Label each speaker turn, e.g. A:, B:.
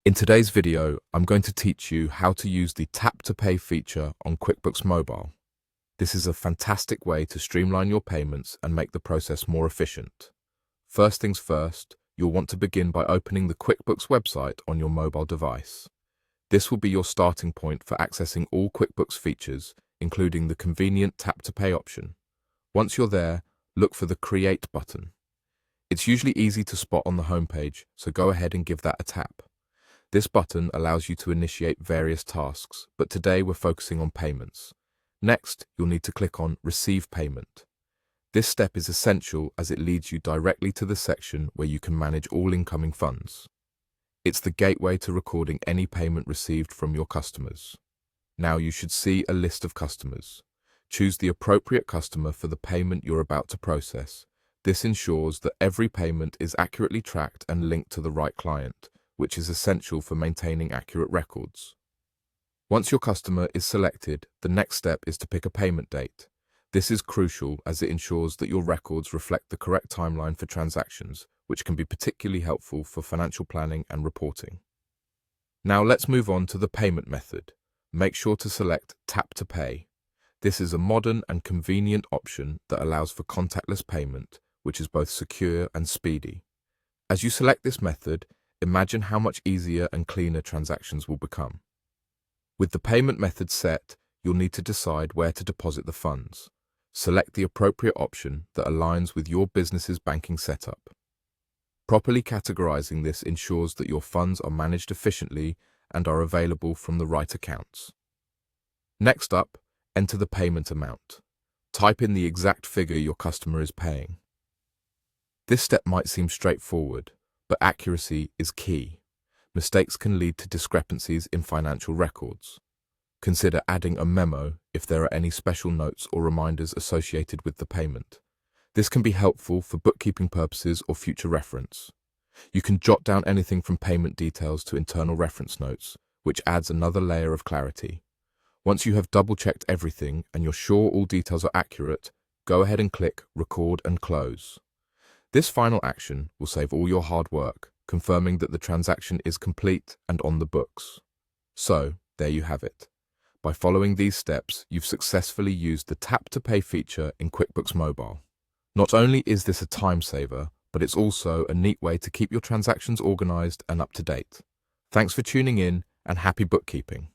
A: In today's video, I'm going to teach you how to use the Tap to Pay feature on QuickBooks Mobile. This is a fantastic way to streamline your payments and make the process more efficient. First things first, you'll want to begin by opening the QuickBooks website on your mobile device. This will be your starting point for accessing all QuickBooks features, including the convenient Tap to Pay option. Once you're there, look for the Create button. It's usually easy to spot on the homepage, so go ahead and give that a tap. This button allows you to initiate various tasks, but today we're focusing on payments. Next, you'll need to click on Receive Payment. This step is essential as it leads you directly to the section where you can manage all incoming funds. It's the gateway to recording any payment received from your customers. Now you should see a list of customers. Choose the appropriate customer for the payment you're about to process. This ensures that every payment is accurately tracked and linked to the right client, which is essential for maintaining accurate records. Once your customer is selected, the next step is to pick a payment date. This is crucial as it ensures that your records reflect the correct timeline for transactions, which can be particularly helpful for financial planning and reporting. Now let's move on to the payment method. Make sure to select Tap to Pay. This is a modern and convenient option that allows for contactless payment, which is both secure and speedy. As you select this method, imagine how much easier and cleaner transactions will become. With the payment method set, you'll need to decide where to deposit the funds. Select the appropriate option that aligns with your business's banking setup. Properly categorizing this ensures that your funds are managed efficiently and are available from the right accounts. Next up, enter the payment amount. Type in the exact figure your customer is paying. This step might seem straightforward, but accuracy is key. Mistakes can lead to discrepancies in financial records. Consider adding a memo if there are any special notes or reminders associated with the payment. This can be helpful for bookkeeping purposes or future reference. You can jot down anything from payment details to internal reference notes, which adds another layer of clarity. Once you have double-checked everything and you're sure all details are accurate, go ahead and click Record and Close. This final action will save all your hard work, confirming that the transaction is complete and on the books. So, there you have it. By following these steps, you've successfully used the Tap to Pay feature in QuickBooks Mobile. Not only is this a time saver, but it's also a neat way to keep your transactions organized and up to date. Thanks for tuning in, and happy bookkeeping.